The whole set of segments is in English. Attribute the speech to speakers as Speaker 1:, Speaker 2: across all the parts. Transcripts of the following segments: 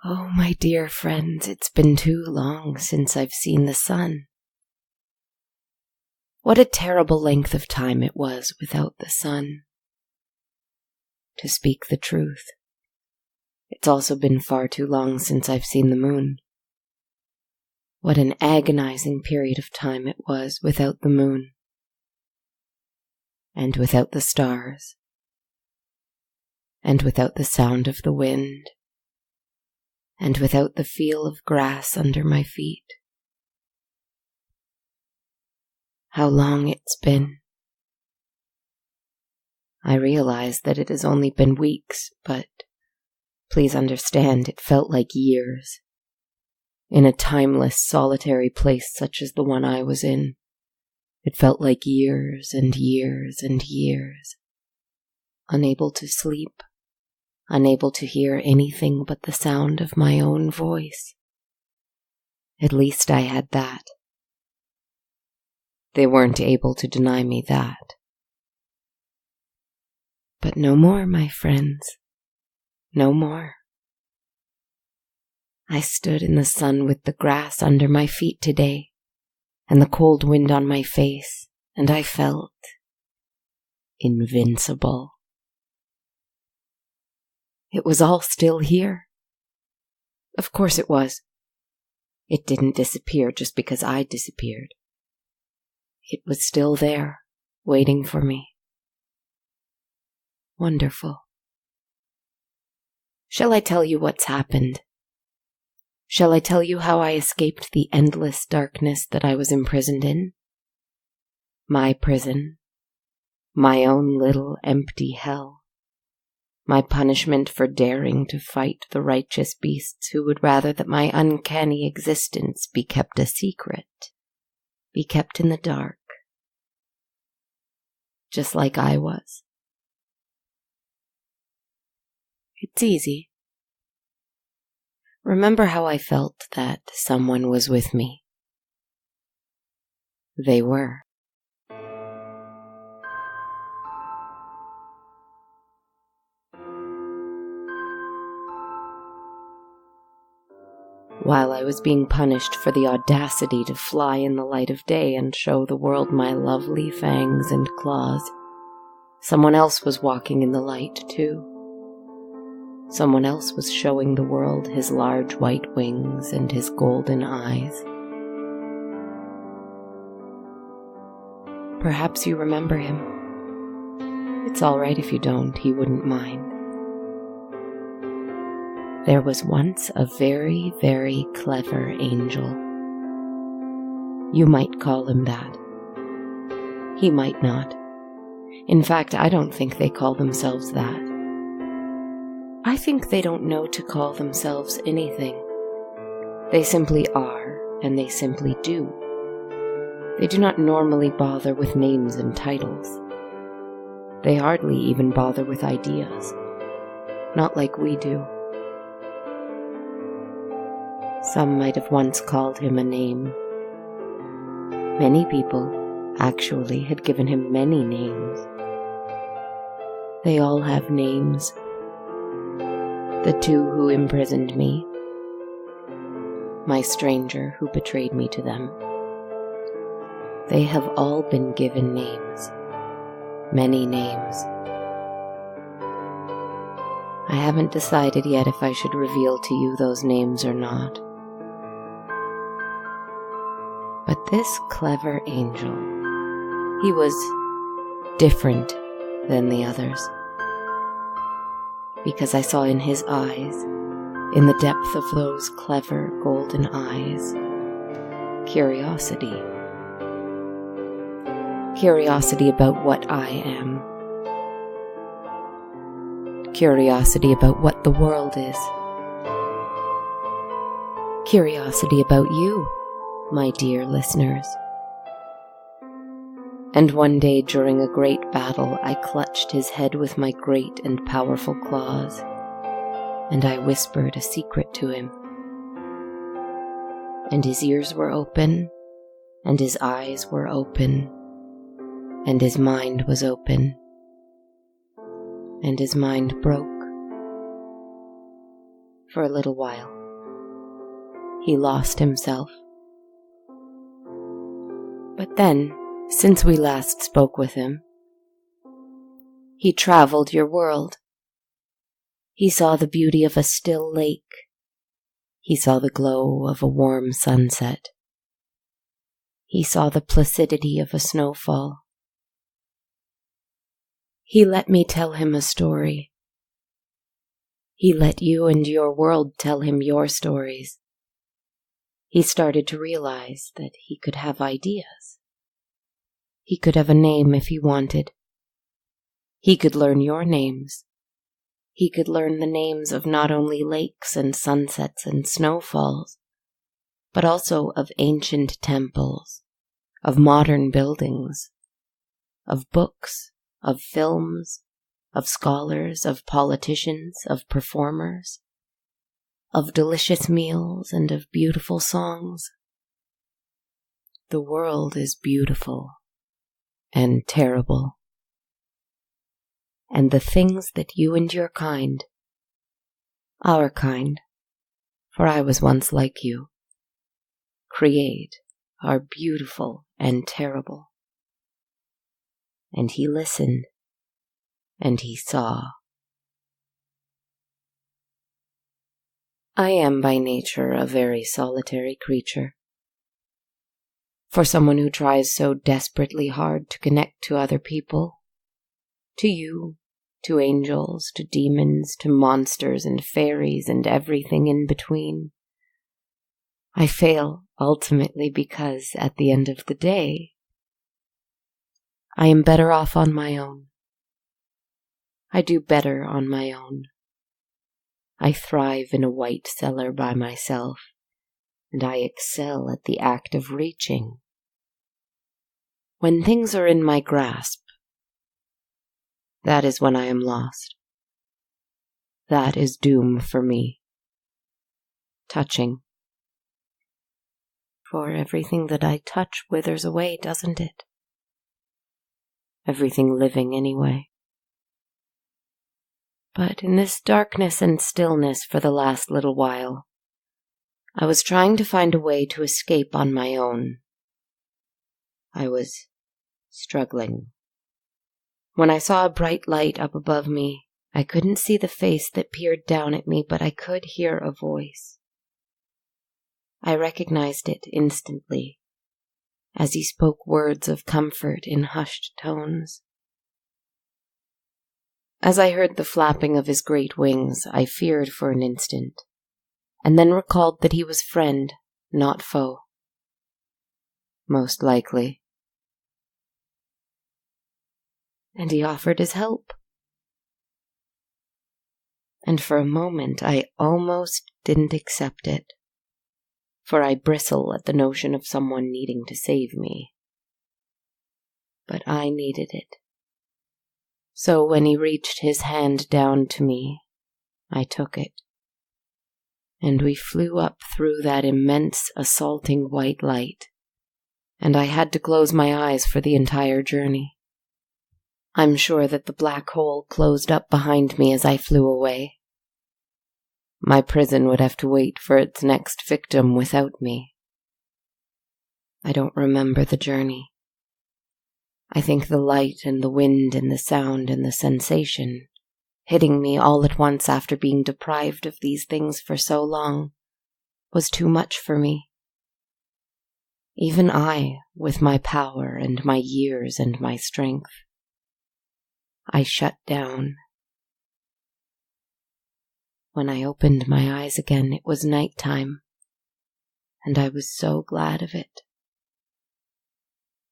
Speaker 1: Oh, my dear friends, it's been too long since I've seen the sun. What a terrible length of time it was without the sun. To speak the truth, it's also been far too long since I've seen the moon. What an agonizing period of time it was without the moon. And without the stars. And without the sound of the wind. And without the feel of grass under my feet. How long it's been. I realize that it has only been weeks, but please understand it felt like years. In a timeless, solitary place such as the one I was in, it felt like years and years and years. Unable to sleep, unable to hear anything but the sound of my own voice. At least I had that. They weren't able to deny me that. But no more, my friends. No more. I stood in the sun with the grass under my feet today, and the cold wind on my face, and I felt invincible. It was all still here. Of course it was. It didn't disappear just because I disappeared. It was still there, waiting for me. Wonderful. Shall I tell you what's happened? Shall I tell you how I escaped the endless darkness that I was imprisoned in? My prison. My own little empty hell. My punishment for daring to fight the righteous beasts who would rather that my uncanny existence be kept a secret, be kept in the dark, just like I was. It's easy. Remember how I felt that someone was with me. They were. While I was being punished for the audacity to fly in the light of day and show the world my lovely fangs and claws, someone else was walking in the light too. Someone else was showing the world his large white wings and his golden eyes. Perhaps you remember him. It's all right if you don't, he wouldn't mind. There was once a very, very clever angel. You might call him that. He might not. In fact, I don't think they call themselves that. I think they don't know to call themselves anything. They simply are, and they simply do. They do not normally bother with names and titles. They hardly even bother with ideas. Not like we do. Some might have once called him a name. Many people, actually, had given him many names. They all have names. The two who imprisoned me, my stranger who betrayed me to them. They have all been given names, many names. I haven't decided yet if I should reveal to you those names or not. But this clever angel, he was different than the others. Because I saw in his eyes, in the depth of those clever golden eyes, curiosity. Curiosity about what I am. Curiosity about what the world is. Curiosity about you, my dear listeners. And one day during a great battle, I clutched his head with my great and powerful claws, and I whispered a secret to him. And his ears were open, and his eyes were open, and his mind was open, and his mind broke for a little while. he lost himself. But then, since we last spoke with him, he traveled your world. He saw the beauty of a still lake. He saw the glow of a warm sunset. He saw the placidity of a snowfall. He let me tell him a story. He let you and your world tell him your stories. He started to realize that he could have ideas. He could have a name if he wanted. He could learn your names. He could learn the names of not only lakes and sunsets and snowfalls, but also of ancient temples, of modern buildings, of books, of films, of scholars, of politicians, of performers, of delicious meals and of beautiful songs. The world is beautiful and terrible. And the things that you and your kind, our kind, for I was once like you, create are beautiful and terrible. And he listened, and he saw. I am by nature a very solitary creature. For someone who tries so desperately hard to connect to other people, to you, to angels, to demons, to monsters and fairies and everything in between, I fail ultimately because, at the end of the day, I am better off on my own. I do better on my own. I thrive in a white cellar by myself, and I excel at the act of reaching. When things are in my grasp, that is when I am lost. That is doom for me. Touching. For everything that I touch withers away, doesn't it? Everything living, anyway. But in this darkness and stillness for the last little while, I was trying to find a way to escape on my own. I was struggling. When I saw a bright light up above me, I couldn't see the face that peered down at me, but I could hear a voice. I recognized it instantly, as he spoke words of comfort in hushed tones. As I heard the flapping of his great wings, I feared for an instant, and then recalled that he was friend, not foe. Most likely. And he offered his help. And for a moment I almost didn't accept it, for I bristle at the notion of someone needing to save me. But I needed it. So when he reached his hand down to me, I took it. And we flew up through that immense, assaulting white light, and I had to close my eyes for the entire journey. I'm sure that the black hole closed up behind me as I flew away. My prison would have to wait for its next victim without me. I don't remember the journey. I think the light and the wind and the sound and the sensation, hitting me all at once after being deprived of these things for so long, was too much for me. Even I, with my power and my years and my strength, I shut down. When I opened my eyes again, it was nighttime, and I was so glad of it.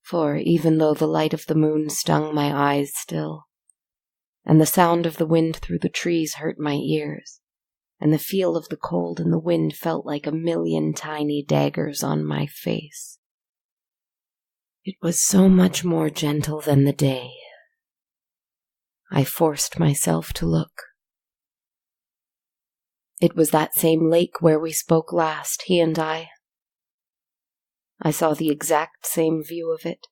Speaker 1: For even though the light of the moon stung my eyes still, and the sound of the wind through the trees hurt my ears, and the feel of the cold in the wind felt like a million tiny daggers on my face, it was so much more gentle than the day. I forced myself to look. It was that same lake where we spoke last, he and I. I saw the exact same view of it,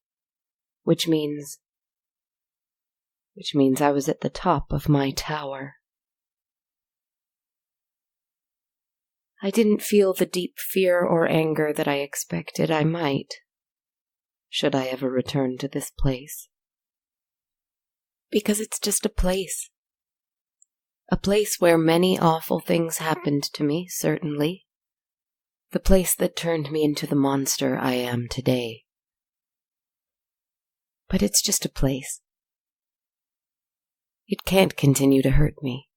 Speaker 1: which means I was at the top of my tower. I didn't feel the deep fear or anger that I expected I might, should I ever return to this place. Because it's just a place. A place where many awful things happened to me, certainly. The place that turned me into the monster I am today. But it's just a place. It can't continue to hurt me.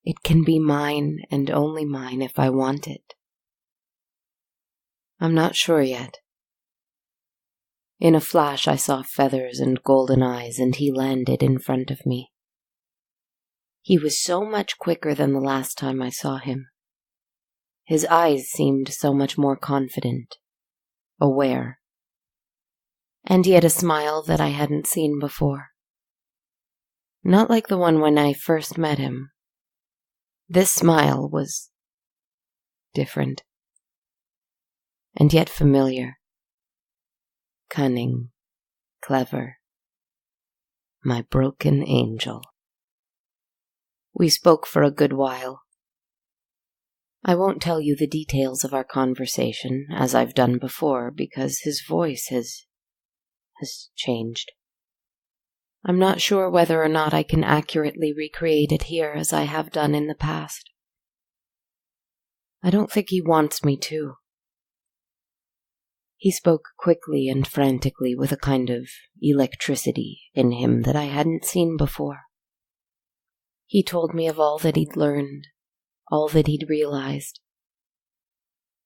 Speaker 1: It can be mine and only mine if I want it. I'm not sure yet. In a flash I saw feathers and golden eyes, and he landed in front of me. He was so much quicker than the last time I saw him. His eyes seemed so much more confident, aware. And he had a smile that I hadn't seen before. Not like the one when I first met him. This smile was different, and yet familiar. Cunning, clever. My broken angel. We spoke for a good while. I won't tell you the details of our conversation, as I've done before, because his voice has changed. I'm not sure whether or not I can accurately recreate it here as I have done in the past. I don't think he wants me to. He spoke quickly and frantically with a kind of electricity in him that I hadn't seen before. He told me of all that he'd learned, all that he'd realized.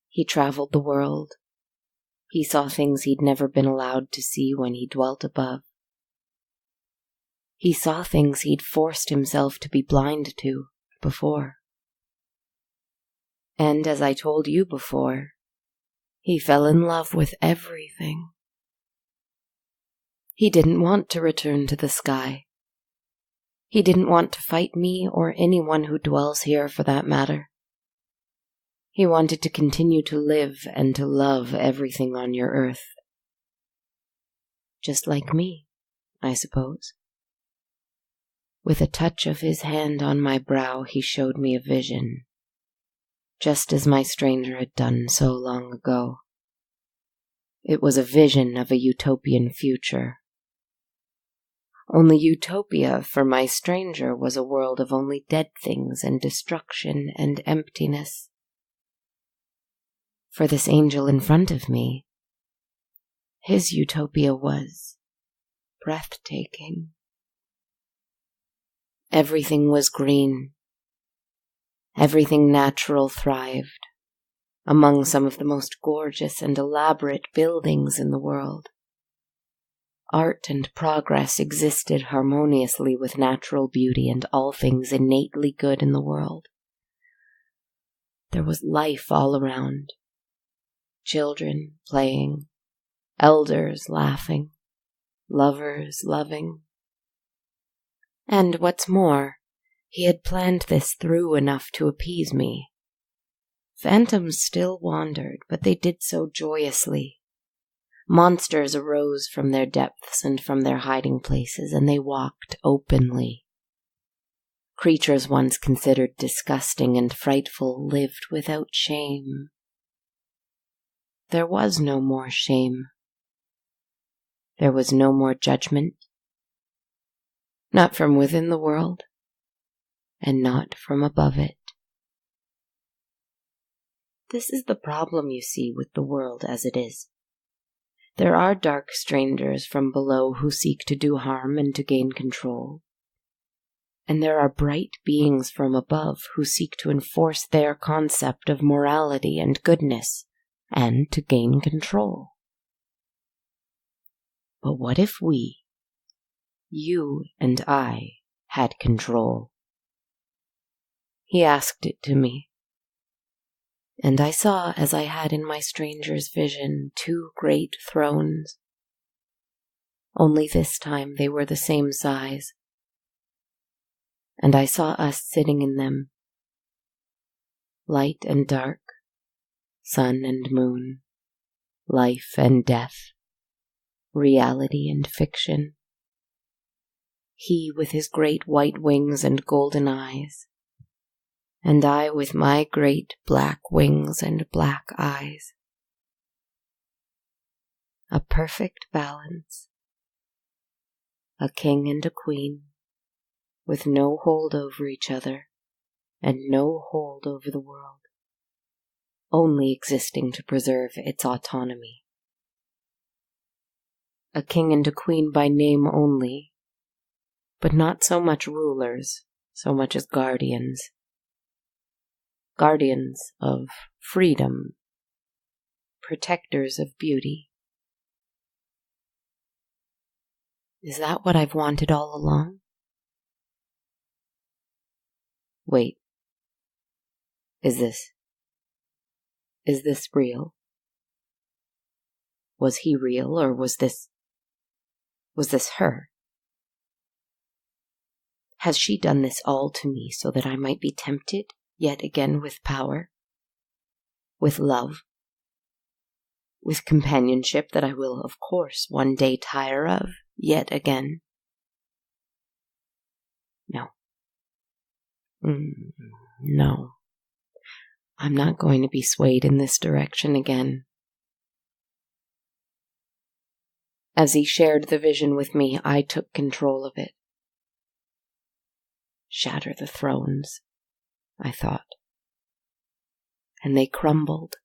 Speaker 1: He traveled the world. He saw things he'd never been allowed to see when he dwelt above. He saw things he'd forced himself to be blind to before. And as I told you before, he fell in love with everything. He didn't want to return to the sky. He didn't want to fight me or anyone who dwells here for that matter. He wanted to continue to live and to love everything on your earth. Just like me, I suppose. With a touch of his hand on my brow, he showed me a vision, just as my stranger had done so long ago. It was a vision of a utopian future. Only utopia for my stranger was a world of only dead things and destruction and emptiness. For this angel in front of me, his utopia was breathtaking. Everything was green. Everything natural thrived, among some of the most gorgeous and elaborate buildings in the world. Art and progress existed harmoniously with natural beauty and all things innately good in the world. There was life all around. Children playing, elders laughing, lovers loving. And what's more, he had planned this through enough to appease me. Phantoms still wandered, but they did so joyously. Monsters arose from their depths and from their hiding places, and they walked openly. Creatures once considered disgusting and frightful lived without shame. There was no more shame. There was no more judgment. Not from within the world, and not from above it. This is the problem, you see, with the world as it is. There are dark strangers from below who seek to do harm and to gain control. And there are bright beings from above who seek to enforce their concept of morality and goodness, and to gain control. But what if we, you and I, had control? He asked it to me. And I saw, as I had in my stranger's vision, 2 great thrones. Only this time they were the same size. And I saw us sitting in them. Light and dark, sun and moon, life and death, reality and fiction. He with his great white wings and golden eyes, and I with my great black wings and black eyes. A perfect balance. A king and a queen, with no hold over each other, and no hold over the world, only existing to preserve its autonomy. A king and a queen by name only, but not so much rulers, so much as guardians. Guardians of freedom, protectors of beauty. Is that what I've wanted all along? Wait. Is this real? Was he real, or was this her? Has she done this all to me so that I might be tempted yet again with power, with love, with companionship that I will, of course, one day tire of yet again? No. No. I'm not going to be swayed in this direction again. As he shared the vision with me, I took control of it. Shatter the thrones, I thought. And they crumbled.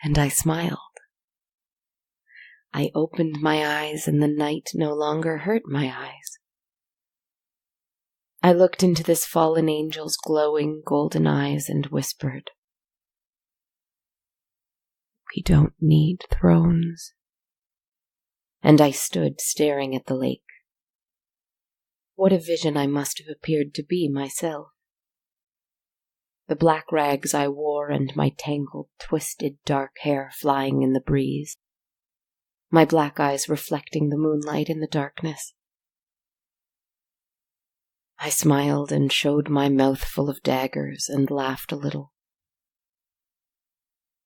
Speaker 1: And I smiled. I opened my eyes, and the night no longer hurt my eyes. I looked into this fallen angel's glowing golden eyes and whispered, "We don't need thrones." And I stood staring at the lake. What a vision I must have appeared to be myself. The black rags I wore and my tangled, twisted, dark hair flying in the breeze. My black eyes reflecting the moonlight in the darkness. I smiled and showed my mouth full of daggers and laughed a little.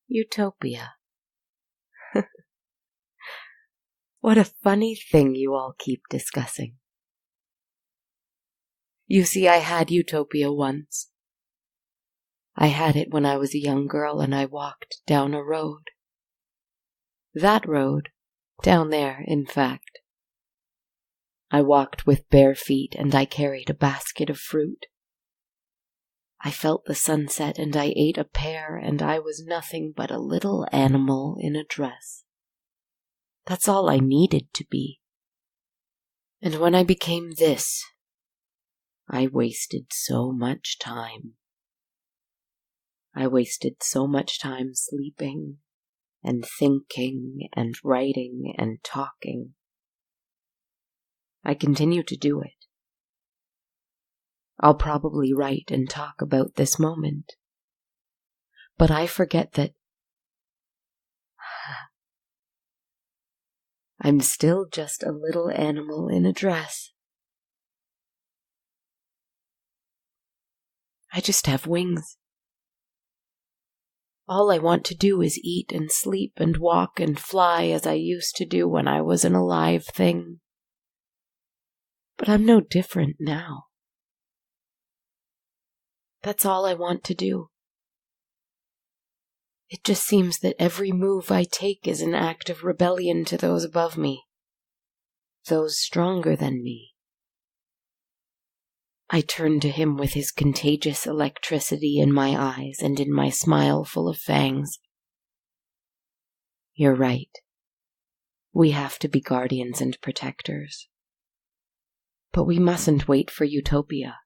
Speaker 1: Utopia. What a funny thing you all keep discussing. You see, I had utopia once. I had it when I was a young girl and I walked down a road. That road, down there, in fact. I walked with bare feet and I carried a basket of fruit. I felt the sunset and I ate a pear and I was nothing but a little animal in a dress. That's all I needed to be. And when I became this, I wasted so much time. I wasted so much time sleeping and thinking and writing and talking. I continue to do it. I'll probably write and talk about this moment. But I forget that I'm still just a little animal in a dress. I just have wings. All I want to do is eat and sleep and walk and fly as I used to do when I was an alive thing. But I'm no different now. That's all I want to do. It just seems that every move I take is an act of rebellion to those above me, those stronger than me. I turn to him with his contagious electricity in my eyes and in my smile full of fangs. You're right. We have to be guardians and protectors. But we mustn't wait for utopia.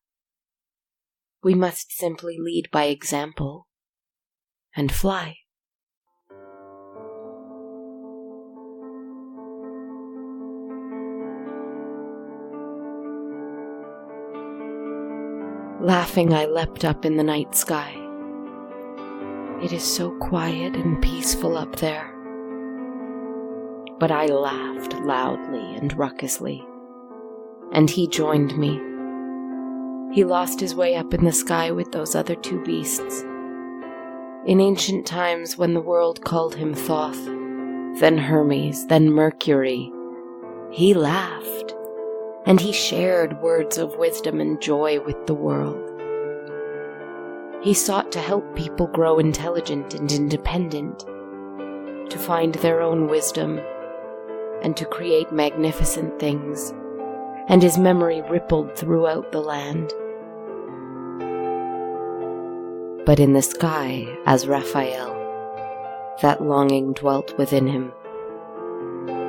Speaker 1: We must simply lead by example and fly. Laughing, I leapt up in the night sky. It is so quiet and peaceful up there. But I laughed loudly and raucously, and he joined me. He lost his way up in the sky with those other two beasts. In ancient times, when the world called him Thoth, then Hermes, then Mercury, he laughed, and he shared words of wisdom and joy with the world. He sought to help people grow intelligent and independent, to find their own wisdom, and to create magnificent things, and his memory rippled throughout the land. But in the sky, as Raphael, that longing dwelt within him,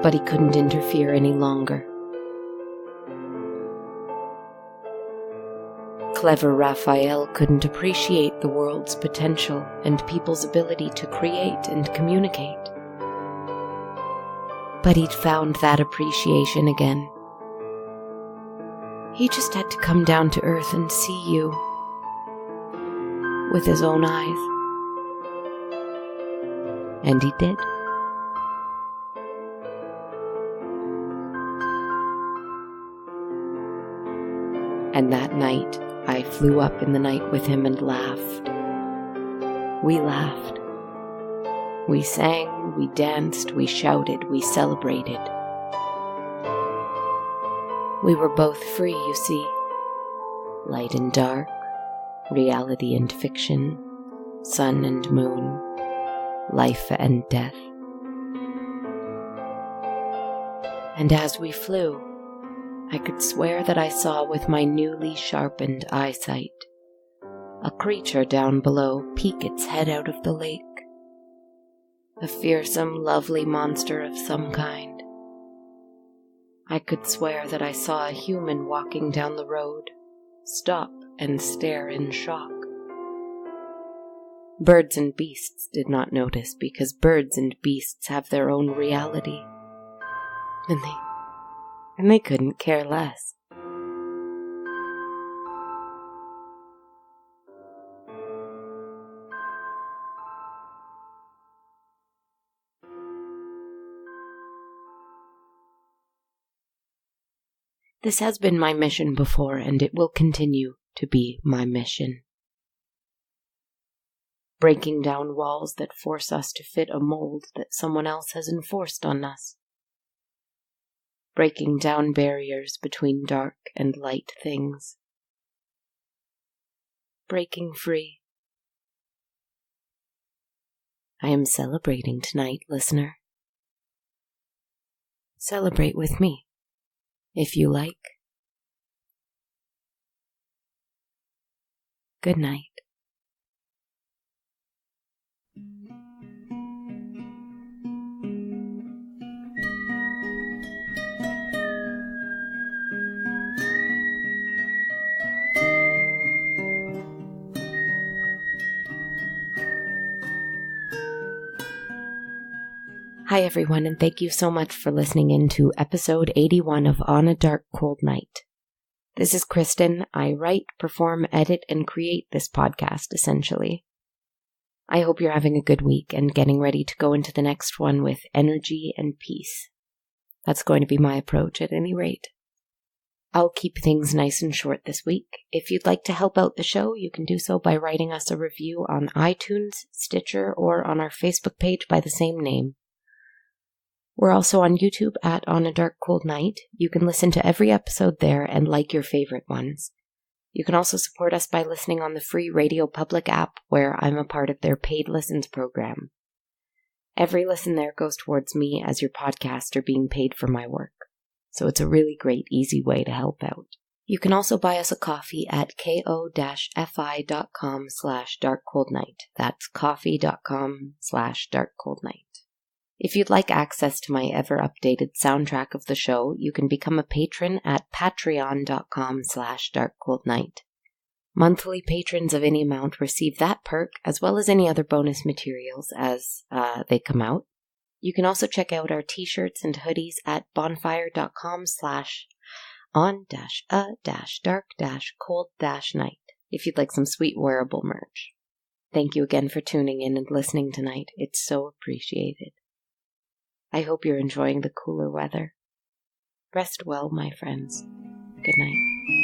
Speaker 1: but he couldn't interfere any longer. Clever Raphael couldn't appreciate the world's potential and people's ability to create and communicate. But he'd found that appreciation again. He just had to come down to earth and see you with his own eyes. And he did. And that night, I flew up in the night with him and laughed. We laughed. We sang, we danced, we shouted, we celebrated. We were both free, you see. Light and dark, reality and fiction, sun and moon, life and death. And as we flew, I could swear that I saw with my newly sharpened eyesight a creature down below peek its head out of the lake. A fearsome, lovely monster of some kind. I could swear that I saw a human walking down the road, stop and stare in shock. Birds and beasts did not notice because birds and beasts have their own reality. And they couldn't care less. This has been my mission before, and it will continue to be my mission. Breaking down walls that force us to fit a mold that someone else has enforced on us. Breaking down barriers between dark and light things. Breaking free. I am celebrating tonight, listener. Celebrate with me, if you like. Good night. Hi everyone, and thank you so much for listening in to episode 81 of On a Dark, Cold Night. This is Kristen. I write, perform, edit, and create this podcast, essentially. I hope you're having a good week and getting ready to go into the next one with energy and peace. That's going to be my approach at any rate. I'll keep things nice and short this week. If you'd like to help out the show, you can do so by writing us a review on iTunes, Stitcher, or on our Facebook page by the same name. We're also on YouTube at On a Dark Cold Night. You can listen to every episode there and like your favorite ones. You can also support us by listening on the free Radio Public app, where I'm a part of their paid listens program. Every listen there goes towards me as your podcaster being paid for my work. So it's a really great, easy way to help out. You can also buy us a coffee at ko-fi.com/darkcoldnight. That's coffee.com/darkcoldnight. If you'd like access to my ever-updated soundtrack of the show, you can become a patron at patreon.com/darkcoldnight. Monthly patrons of any amount receive that perk, as well as any other bonus materials as they come out. You can also check out our t-shirts and hoodies at bonfire.com/on-a-dark-cold-night if you'd like some sweet wearable merch. Thank you again for tuning in and listening tonight. It's so appreciated. I hope you're enjoying the cooler weather. Rest well, my friends. Good night.